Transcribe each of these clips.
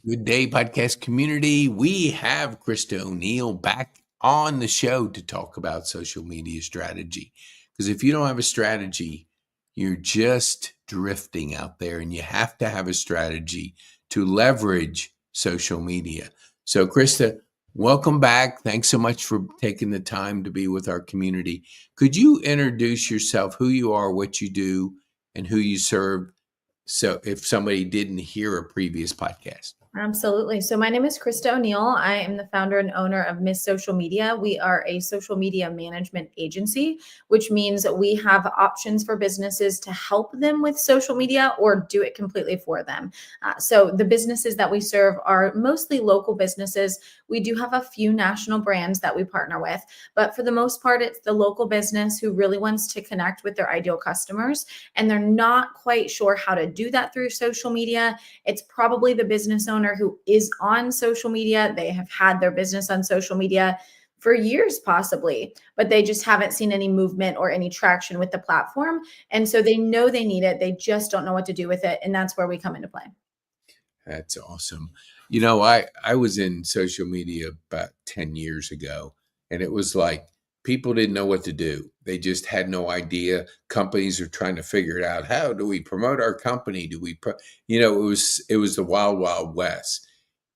Good day, podcast community. We have Krista O'Neal back on the show to talk about social media strategy. Because if you don't have a strategy, you're just drifting out there, and you have to have a strategy to leverage social media. So, Krista, welcome back. Thanks so much for taking the time to be with our community. Could you introduce yourself, who you are, what you do, and who you serve? So, if somebody didn't hear a previous podcast. Absolutely. So my name is Krista O'Neal. I am the founder and owner of Miss Social Media. We are a social media management agency, which means we have options for businesses to help them with social media or do it completely for them. So the businesses that we serve are mostly local businesses. We do have a few national brands that we partner with, but for the most part, it's the local business who really wants to connect with their ideal customers, and they're not quite sure how to do that through social media. It's probably the business owner who is on social media. They have had their business on social media for years, possibly, but they just haven't seen any movement or any traction with the platform. And so they know they need it. They just don't know what to do with it. And that's where we come into play. That's awesome. I was in social media about 10 years ago, and it was like people didn't know what to do. They just had no idea. Companies are trying to figure it out. How do we promote our company? It was the wild, wild west.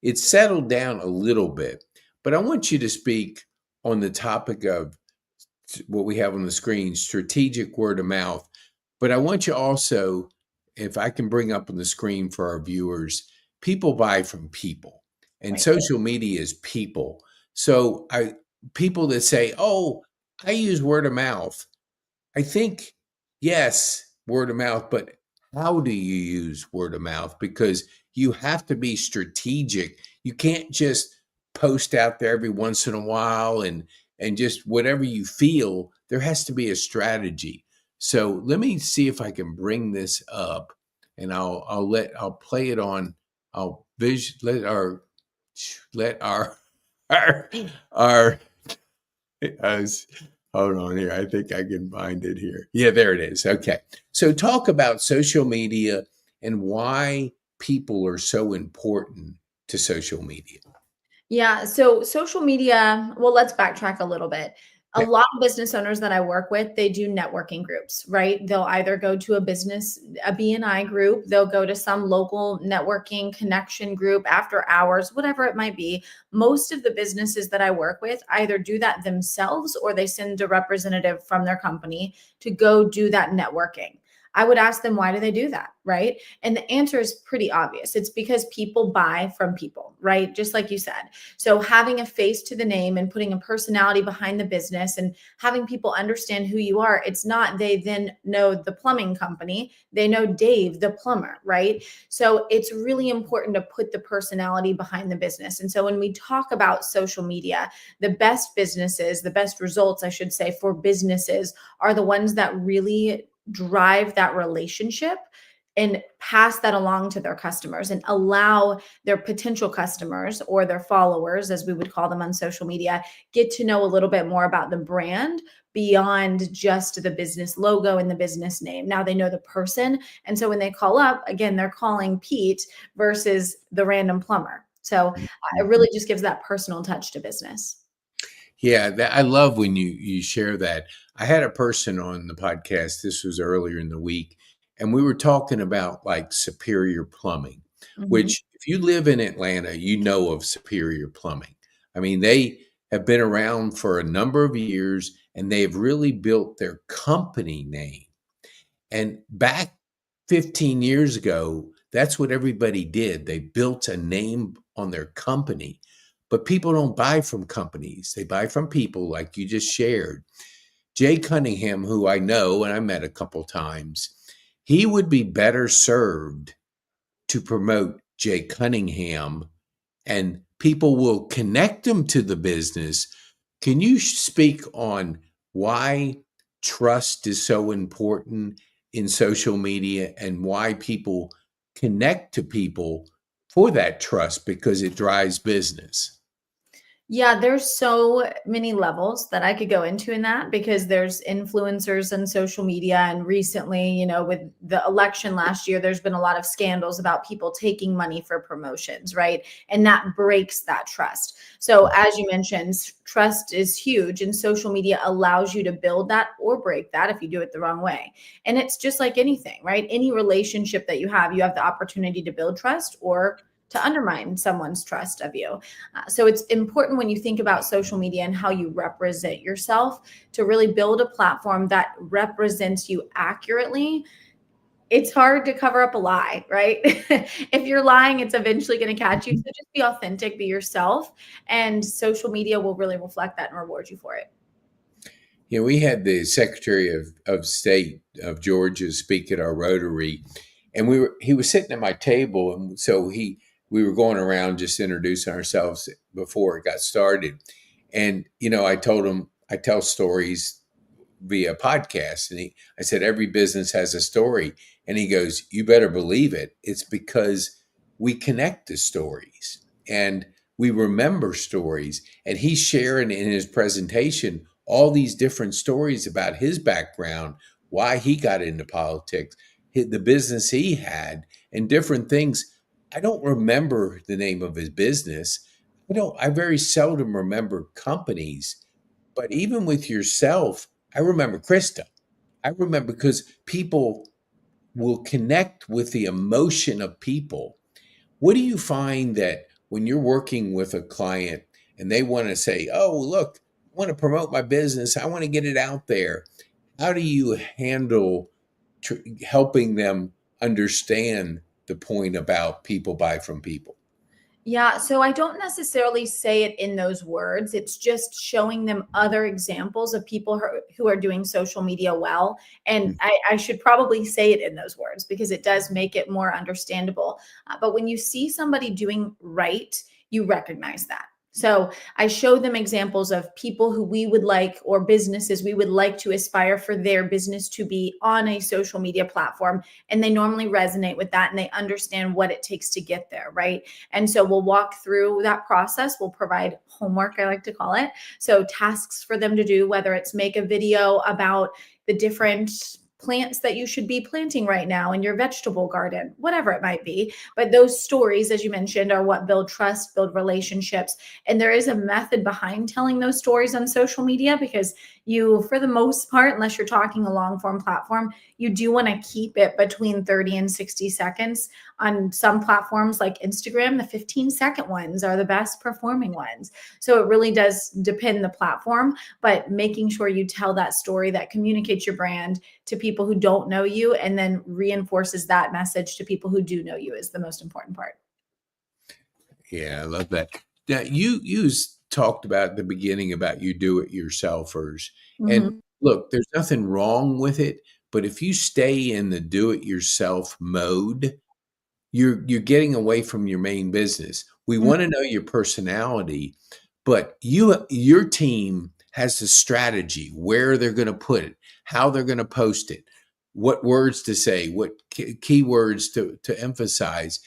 It settled down a little bit, but I want you to speak on the topic of what we have on the screen, strategic word of mouth. But I want you also, if I can bring up on the screen for our viewers, people buy from people, and Right. social media is people. So people that say, "Oh, I use word of mouth." I think, yes, word of mouth, but how do you use word of mouth? Because you have to be strategic. You can't just post out there every once in a while and just whatever you feel. There has to be a strategy. So let me see if I can bring this up, and I'll play it on. I'll let our hold on here. I think I can find it here. Yeah, there it is. Okay. So talk about social media and why people are so important to social media. Yeah. So social media, well, let's backtrack a little bit. A Yeah. lot of business owners that I work with, they do networking groups, right? They'll either go to a business, a BNI group, they'll go to some local networking connection group after hours, whatever it might be. Most of the businesses that I work with either do that themselves or they send a representative from their company to go do that networking. I would ask them, why do they do that? Right. And the answer is pretty obvious. It's because people buy from people, right? Just like you said. So having a face to the name and putting a personality behind the business and having people understand who you are, it's not they then know the plumbing company, they know Dave, the plumber, right? So it's really important to put the personality behind the business. And so when we talk about social media, the best businesses, the best results, I should say, for businesses are the ones that really drive that relationship and pass that along to their customers and allow their potential customers or their followers, as we would call them on social media, get to know a little bit more about the brand beyond just the business logo and the business name. Now they know the person. And so when they call up, again, they're calling Pete versus the random plumber. So it really just gives that personal touch to business. Yeah, I love when you share that. I had a person on the podcast, this was earlier in the week, and we were talking about like Superior Plumbing, Mhm. which if you live in Atlanta, you know of Superior Plumbing. I mean, they have been around for a number of years, and they have really built their company name. And back 15 years ago, that's what everybody did. They built a name on their company. But people don't buy from companies, they buy from people like you just shared. Jay Cunningham, who I know and I met a couple times, he would be better served to promote Jay Cunningham, and people will connect them to the business. Can you speak on why trust is so important in social media and why people connect to people for that trust, because it drives business? Yeah, there's so many levels that I could go into in that because there's influencers and social media. And recently, with the election last year, there's been a lot of scandals about people taking money for promotions, right? And that breaks that trust. So, as you mentioned, trust is huge, and social media allows you to build that or break that if you do it the wrong way. And it's just like anything, right? Any relationship that you have the opportunity to build trust or to undermine someone's trust of you. So it's important when you think about social media and how you represent yourself to really build a platform that represents you accurately. It's hard to cover up a lie, right? If you're lying, it's eventually going to catch you. So just be authentic, be yourself, and social media will really reflect that and reward you for it. We had the Secretary of State of Georgia speak at our Rotary, and he was sitting at my table, and so we were going around just introducing ourselves before it got started. And I told him I tell stories via podcast, and I said every business has a story, and he goes, "You better believe it. It's because we connect the stories and we remember stories." And he's sharing in his presentation all these different stories about his background, why he got into politics, the business he had, and different things. I don't remember the name of his business. I very seldom remember companies, but even with yourself, I remember Krista. I remember because people will connect with the emotion of people. What do you find that when you're working with a client and they want to say, "Oh, look, I want to promote my business. I want to get it out there." How do you handle helping them understand the point about people buy from people? Yeah, so I don't necessarily say it in those words. It's just showing them other examples of people who are doing social media well. And I should probably say it in those words because it does make it more understandable. But when you see somebody doing right, you recognize that. So I show them examples of people who we would like, or businesses we would like to aspire for their business to be on a social media platform. And they normally resonate with that and they understand what it takes to get there, right? And so we'll walk through that process. We'll provide homework, I like to call it. So tasks for them to do, whether it's make a video about the different plants that you should be planting right now in your vegetable garden, whatever it might be. But those stories, as you mentioned, are what build trust, build relationships. And there is a method behind telling those stories on social media because you, for the most part, unless you're talking a long form platform, you do want to keep it between 30 and 60 seconds. On some platforms like Instagram, the 15-second ones are the best performing ones. So it really does depend the platform, but making sure you tell that story that communicates your brand to people who don't know you and then reinforces that message to people who do know you is the most important part. Yeah, I love that. Now, talked about at the beginning about you do it yourselfers. And Mhm. look, there's nothing wrong with it, but if you stay in the do it yourself mode, you're getting away from your main business. We Mm. want to know your personality, but your team has the strategy, where they're going to put it, how they're going to post it, what words to say, what keywords to emphasize.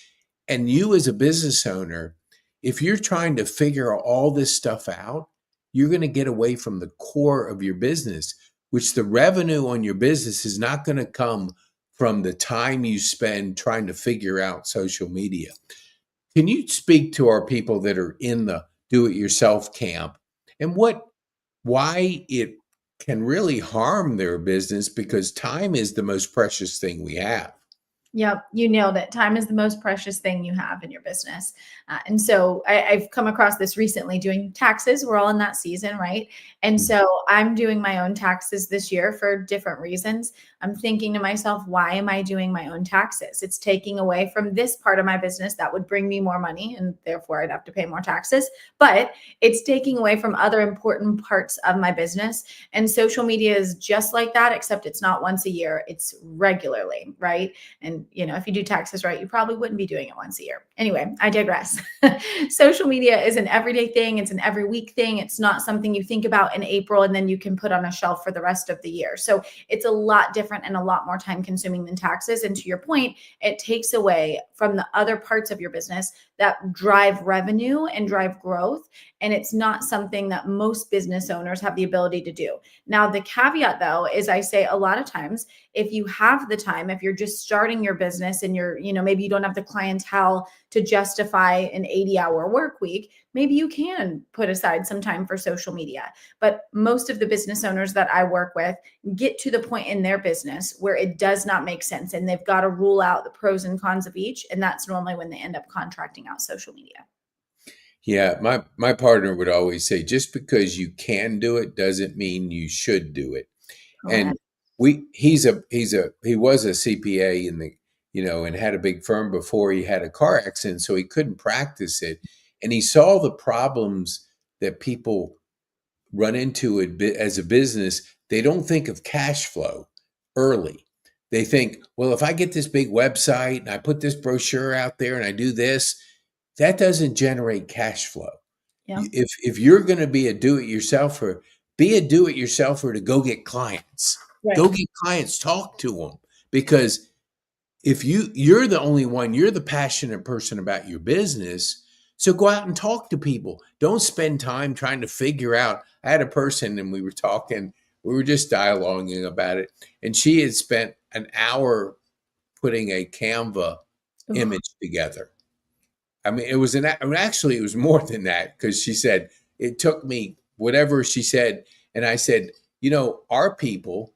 And you as a business owner, if you're trying to figure all this stuff out, you're going to get away from the core of your business, which the revenue on your business is not going to come from the time you spend trying to figure out social media. Can you speak to our people that are in the do it yourself camp and why it can really harm their business, because time is the most precious thing we have? Yep, you nailed it. Time is the most precious thing you have in your business. And so I've come across this recently doing taxes. We're all in that season, right? And so I'm doing my own taxes this year for different reasons. I'm thinking to myself, why am I doing my own taxes? It's taking away from this part of my business that would bring me more money, and therefore I'd have to pay more taxes. But it's taking away from other important parts of my business. And social media is just like that, except it's not once a year, it's regularly, right? And, if you do taxes right, you probably wouldn't be doing it once a year. Anyway, I digress. Social media is an everyday thing. It's an every week thing. It's not something you think about in April and then you can put on a shelf for the rest of the year. So it's a lot different and a lot more time consuming than taxes. And to your point, it takes away from the other parts of your business that drive revenue and drive growth. And it's not something that most business owners have the ability to do. Now, the caveat though, is I say a lot of times, if you have the time, if you're just starting your business and you're, maybe you don't have the clientele to justify an 80-hour work week, maybe you can put aside some time for social media. But most of the business owners that I work with get to the point in their business where it does not make sense and they've got to rule out the pros and cons of each. And that's normally when they end up contracting out social media. Yeah, my partner would always say, just because you can do it doesn't mean you should do it. And Correct. he was a CPA in the, and had a big firm before he had a car accident, so he couldn't practice it. And he saw the problems that people run into it as a business. They don't think of cash flow early. They think, well, if I get this big website and I put this brochure out there and I do this, that doesn't generate cash flow. Yeah. If you're going to be a do-it-yourselfer, be a do-it-yourselfer to go get clients. Right. Go get clients, talk to them. Because if you're the only one, you're the passionate person about your business, so go out and talk to people. Don't spend time trying to figure out. I had a person and we were just dialoguing about it, and she had spent an hour putting a Canva image together. I mean, it was actually, it was more than that, because she said, it took me whatever she said. And I said, our people,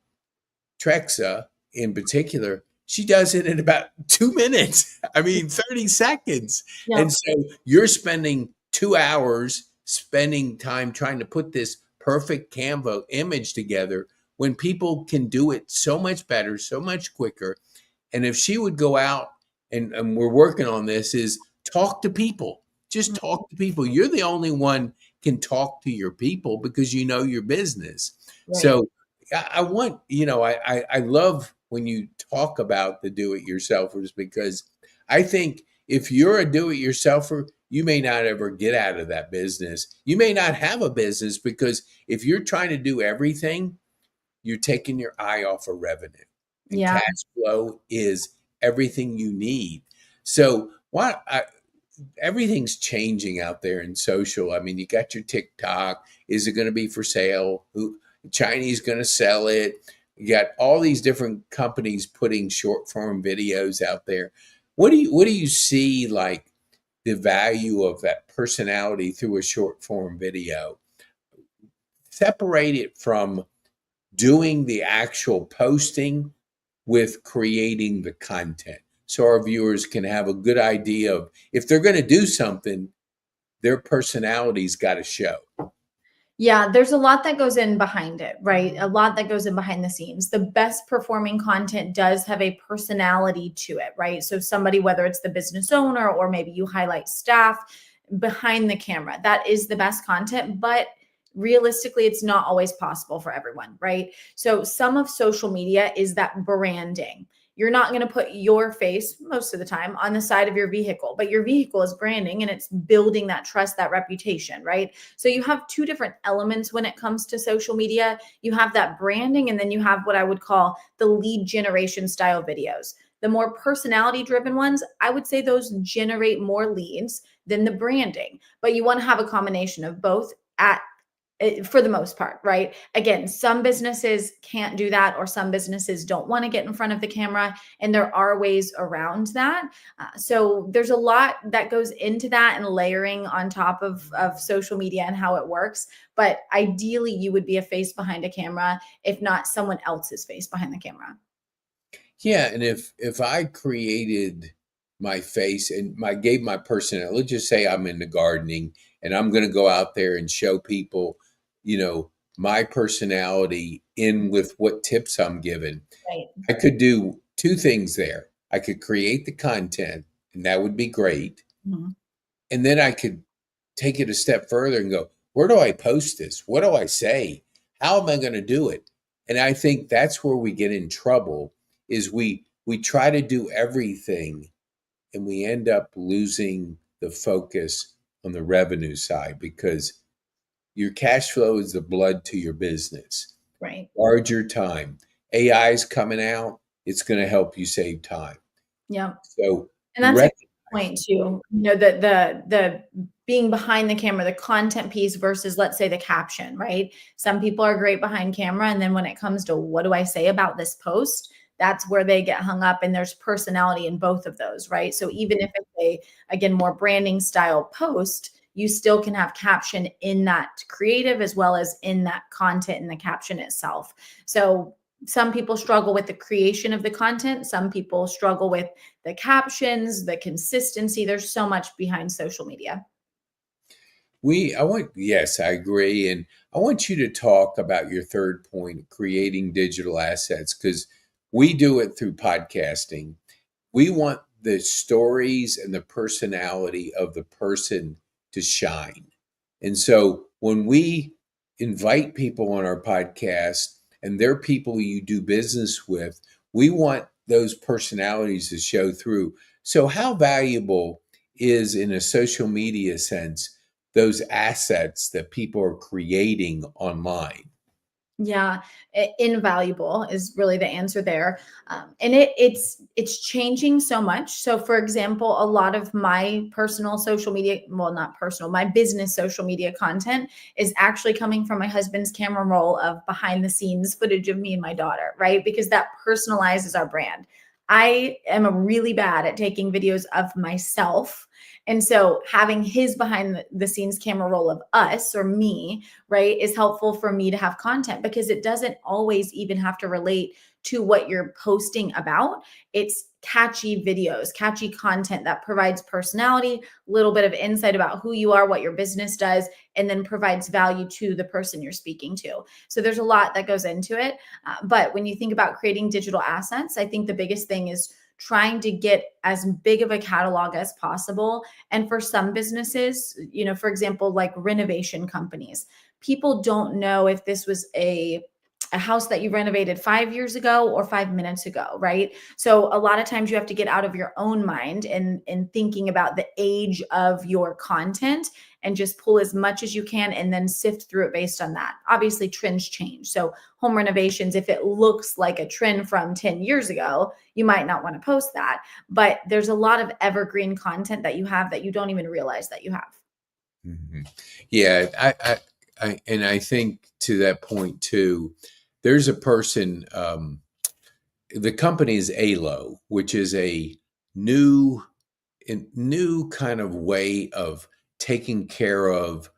Trexa in particular, she does it in about 2 minutes. I mean, 30 seconds. Yeah. And so you're spending 2 hours spending time trying to put this perfect Canva image together when people can do it so much better, so much quicker. And if she would go out, and we're working on this, is talk to people. Just talk to people. You're the only one can talk to your people because you know your business. Right. So I want, I love when you talk about the do-it-yourselfers, because I think if you're a do-it-yourselfer, you may not ever get out of that business. You may not have a business, because if you're trying to do everything, you're taking your eye off of revenue. And cash flow is everything you need. So everything's changing out there in social. I mean, you got your TikTok. Is it going to be for sale? Chinese going to sell it? You got all these different companies putting short form videos out there. What do you see, like, the value of that personality through a short form video? Separate it from doing the actual posting with creating the content, so our viewers can have a good idea of, if they're going to do something, their personality's got to show. Yeah, there's a lot that goes in behind it, right? A lot that goes in behind the scenes. The best performing content does have a personality to it, right? So somebody, whether it's the business owner or maybe you highlight staff behind the camera, that is the best content. But realistically, it's not always possible for everyone, right? So some of social media is that branding. You're not going to put your face most of the time on the side of your vehicle, but your vehicle is branding and it's building that trust, that reputation, right? So you have two different elements when it comes to social media. You have that branding, and then you have what I would call the lead generation style videos. The more personality driven ones, I would say those generate more leads than the branding, but you want to have a combination of both for the most part, right? Again, some businesses can't do that, or some businesses don't want to get in front of the camera, and there are ways around that. So there's a lot that goes into that, and layering on top of social media and how it works. But ideally, you would be a face behind a camera, if not someone else's face behind the camera. Yeah, and if I created my face and gave my personality, let's just say I'm into gardening and I'm going to go out there and show people, my personality in with what tips I'm given. Right. I could do two things there. I could create the content, and that would be great. Mm-hmm. And then I could take it a step further and go, where do I post this? What do I say? How am I going to do it? And I think that's where we get in trouble, is we try to do everything and we end up losing the focus on the revenue side, because your cash flow is the blood to your business. Right. Guard your time. AI is coming out. It's going to help you save time. Yeah. So and that's point too, the being behind the camera, the content piece versus, let's say, the caption, right? Some people are great behind camera, and then when it comes to what do I say about this post, that's where they get hung up, and there's personality in both of those, right? So even if it's a, again, more branding style post, you still can have caption in that creative as well as in that content in the caption itself. So some people struggle with the creation of the content. Some people struggle with the captions, the consistency. There's so much behind social media. Yes, I agree. And I want you to talk about your third point, creating digital assets, because we do it through podcasting. We want the stories and the personality of the person to shine. And so when we invite people on our podcast and they're people you do business with, we want those personalities to show through. So, how valuable is, in a social media sense, those assets that people are creating online? Yeah, invaluable is really the answer there, and it's changing so much. So, for example, a lot of my personal social media, well, not personal, my business social media content is actually coming from my husband's camera roll of behind the scenes footage of me and my daughter, right? Because that personalizes our brand. I am really bad at taking videos of myself. And so having his behind the scenes camera roll of us or me, right, is helpful for me to have content because it doesn't always even have to relate to what you're posting about. It's catchy videos, catchy content that provides personality, a little bit of insight about who you are, what your business does, and then provides value to the person you're speaking to. So there's a lot that goes into it. But when you think about creating digital assets, I think the biggest thing is trying to get as big of a catalog as possible. And for some businesses, for example, like renovation companies, people don't know if this was a house that you renovated 5 years ago or 5 minutes ago, right? So a lot of times you have to get out of your own mind and thinking about the age of your content and just pull as much as you can and then sift through it based on that. Obviously, trends change. So home renovations, if it looks like a trend from 10 years ago, you might not want to post that. But there's a lot of evergreen content that you have that you don't even realize that you have. Mhm. Yeah, and I think to that point too, there's a person. The company is ALO, which is a new new kind of way of taking care of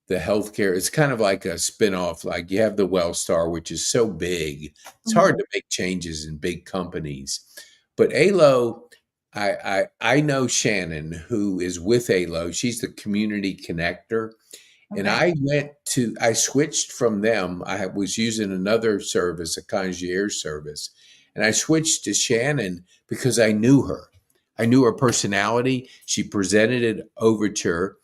the healthcare. It's kind of like a spinoff. Like you have the Wellstar, which is so big, it's hard Mhm. to make changes in big companies. But ALO, I know Shannon, who is with ALO. She's the community connector. And Okay. I switched from them. I was using another service, a concierge service, and I switched to Shannon because I knew her. I knew her personality. She presented it overture.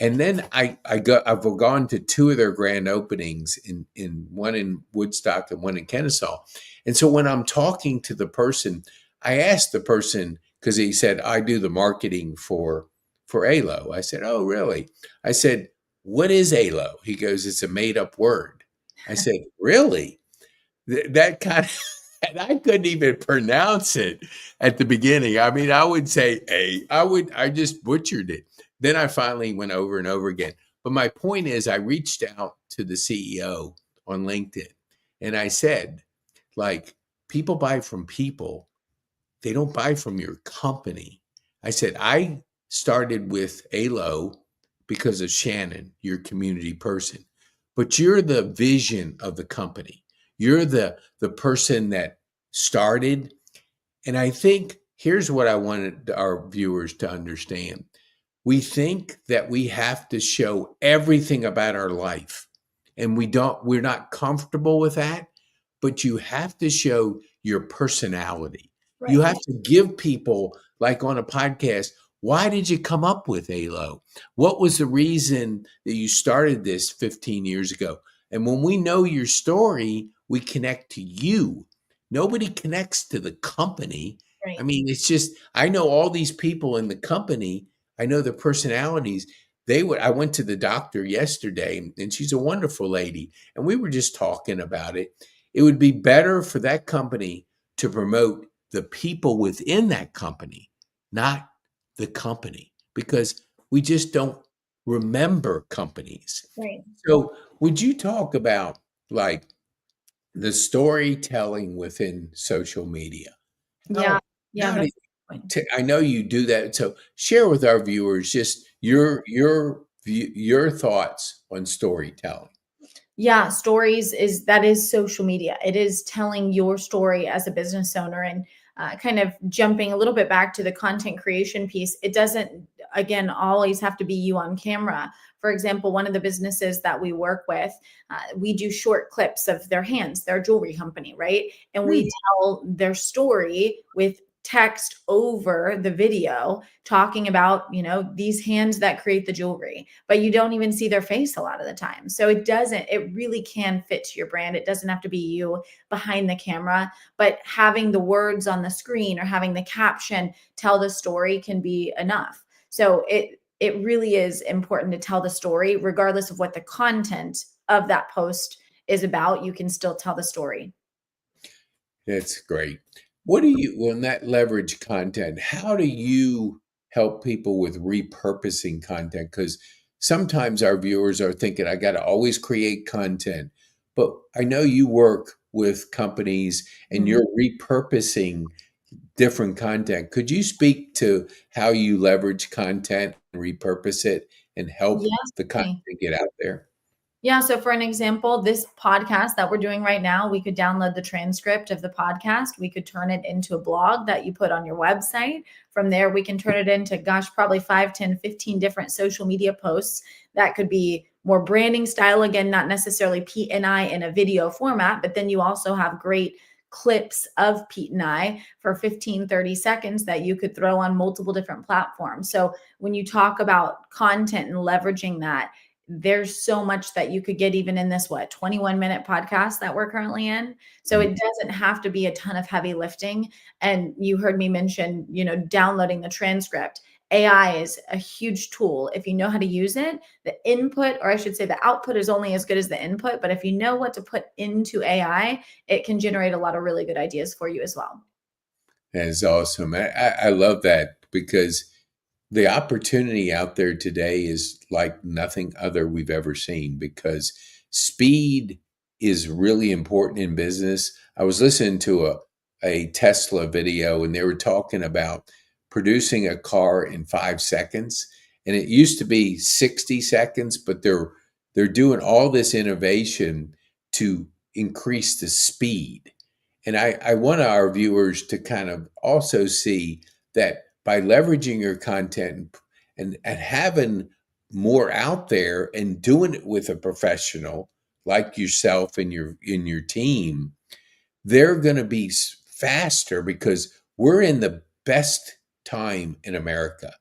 And then I've gone to two of their grand openings in one in Woodstock and one in Kennesaw. And so when I'm talking to the person, I asked the person because he said, I do the marketing for ALO. I said, oh, really? I said, what is ALO? He goes, it's a made up word. I said, really? That kind of, and I couldn't even pronounce it at the beginning. I mean, I would say I just butchered it. Then I finally went over and over again. But my point is, I reached out to the CEO on LinkedIn and I said, like, people buy from people, they don't buy from your company. I said, I started with ALO because of Shannon, your community person, but you're the vision of the company. You're the person that started. And I think here's what I wanted our viewers to understand. We think that we have to show everything about our life, and we're not comfortable with that, but you have to show your personality. You Right. have to give people, like on a podcast, why did you come up with ALO? What was the reason that you started this 15 years ago? And when we know your story, we connect to you. Nobody connects to the company. I Right. mean, it's just, I know all these people in the company, I know their personalities. I went to the doctor yesterday and she's a wonderful lady. And we were just talking about it. It would be better for that company to promote the people within that company, not the company because we just don't remember companies. Right. So, would you talk about like the storytelling within social media? Yeah. How Yeah. how do That's you, a good point. I know you do that. So, share with our viewers just your thoughts on storytelling. Yeah, stories is social media. It is telling your story as a business owner and kind of jumping a little bit back to the content creation piece. It doesn't, again, always have to be you on camera. For example, one of the businesses that we work with, we do short clips of their hands, their jewelry company, right? And we Hmm. tell their story with text over the video talking about, these hands that create the jewelry, but you don't even see their face a lot of the time. So it really can fit to your brand. It doesn't have to be you behind the camera, but having the words on the screen or having the caption tell the story can be enough. So it really is important to tell the story regardless of what the content of that post is about. You can still tell the story. That's great. What do you, when that leverage content, how do you help people with repurposing content? Because sometimes our viewers are thinking, I got to always create content. But I know you work with companies and Mhm. you're repurposing different content. Could you speak to how you leverage content and repurpose it and help Yes. the content get out there? Yeah. So, for an example, this podcast that we're doing right now, we could download the transcript of the podcast. We could turn it into a blog that you put on your website. From there, we can turn it into, gosh, probably 5, 10, 15 different social media posts that could be more branding style. Again, not necessarily Pete and I in a video format, but then you also have great clips of Pete and I for 15, 30 seconds that you could throw on multiple different platforms. So, when you talk about content and leveraging that, there's so much that you could get even in this 21-minute podcast that we're currently in. So it doesn't have to be a ton of heavy lifting. And you heard me mention, downloading the transcript. AI is a huge tool. If you know how to use it, the input, or I should say the output, is only as good as the input. But if you know what to put into AI, it can generate a lot of really good ideas for you as well. That is awesome. I love that because the opportunity out there today is like nothing other we've ever seen because speed is really important in business. I was listening to a Tesla video and they were talking about producing a car in 5 seconds. And it used to be 60 seconds, but they're doing all this innovation to increase the speed. And I want our viewers to kind of also see that by leveraging your content and having more out there and doing it with a professional like yourself and your team, they're going to be faster because we're in the best time in America.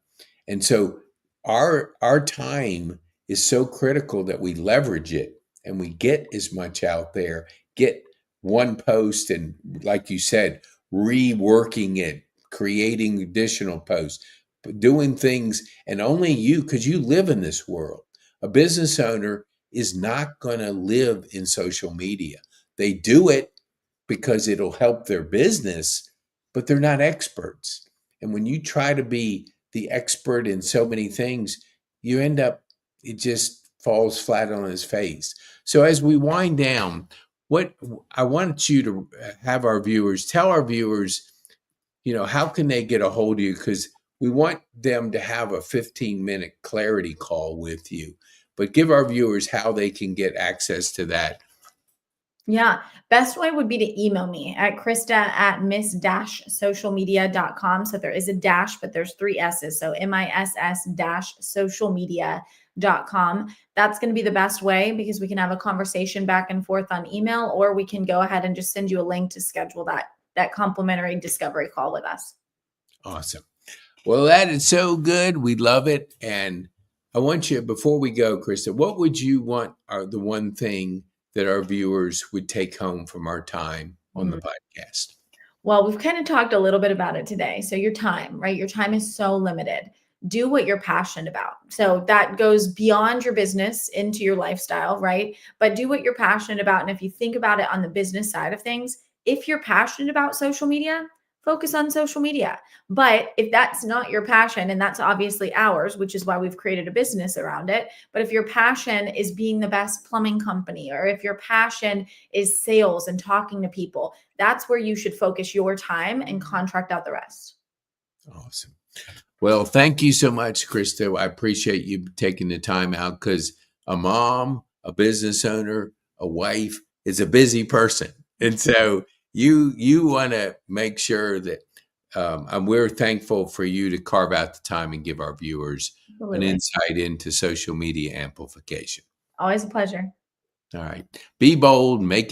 And so our time is so critical that we leverage it and we get as much out there, get one post and like you said, reworking it, creating additional posts, doing things and only you because you live in this world. A business owner is not going to live in social media. They do it because it'll help their business, but they're not experts. And when you try to be the expert in so many things, you end up, it just falls flat on his face. So as we wind down, what I want you to have our viewers tell our viewers, how can they get a hold of you? Because we want them to have a 15-minute clarity call with you, but give our viewers how they can get access to that. Yeah. Best way would be to email me at Krista@miss-socialmedia.com. So there is a dash, but there's 3 S's. So miss-socialmedia.com. That's going to be the best way because we can have a conversation back and forth on email, or we can go ahead and just send you a link to schedule that complimentary discovery call with us. Awesome. Well, that is so good. We love it. And I want you, before we go, Krista, what would you want are the one thing that our viewers would take home from our time on the podcast? Well, we've kind of talked a little bit about it today. So your time, right? Your time is so limited. Do what you're passionate about. So that goes beyond your business into your lifestyle, right? But do what you're passionate about. And if you think about it on the business side of things, if you're passionate about social media, focus on social media. But if that's not your passion, and that's obviously ours, which is why we've created a business around it. But if your passion is being the best plumbing company, or if your passion is sales and talking to people, that's where you should focus your time and contract out the rest. Awesome. Well, thank you so much, Krista. I appreciate you taking the time out, because a mom, a business owner, a wife is a busy person. And so you want to make sure that and we're thankful for you to carve out the time and give our viewers an Absolutely. insight into social media amplification. Always a pleasure. All right. Be bold, make it